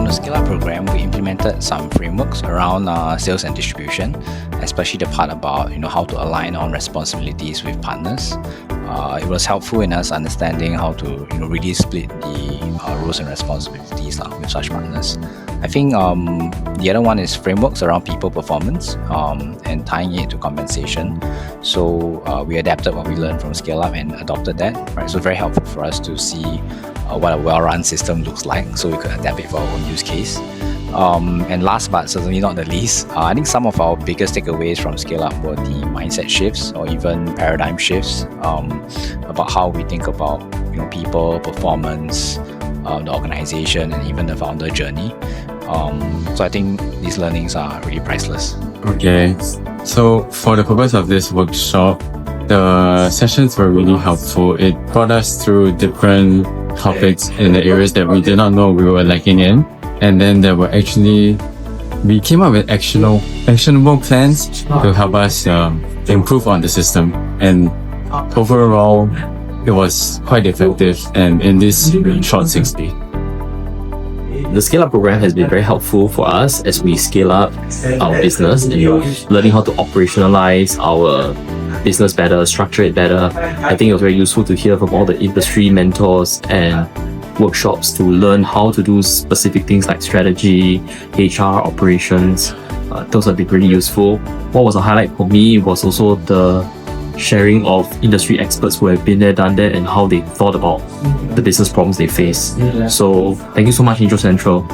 the ScaleUp program, we implemented some frameworks around sales and distribution, especially the part about how to align on responsibilities with partners. It was helpful in us understanding how to really split the roles and responsibilities with such partners. I think the other one is frameworks around people performance and tying it to compensation. So we adapted what we learned from ScaleUp and adopted that. Right, so very helpful for us to see what a well-run system looks like, so we could adapt it for our own use case. And last but certainly not the least, I think some of our biggest takeaways from ScaleUp were the mindset shifts or even paradigm shifts about how we think about people, performance, the organization, and even the founder journey. So I think these learnings are really priceless. Okay, so for the purpose of this workshop, the sessions were really helpful. It brought us through different topics in the areas that we did not know we were lacking in. And then we came up with actionable plans to help us improve on the system. And overall, it was quite effective and in this short 60. The ScaleUp program has been very helpful for us as we scale up our business and learning how to operationalize our business better, structure it better. I think it was very useful to hear from all the industry mentors and workshops to learn how to do specific things like strategy, HR, operations. Those have been really useful. What was a highlight for me was also the sharing of industry experts who have been there, done that, and how they thought about the business problems they face. So thank you so much, AngelCentral.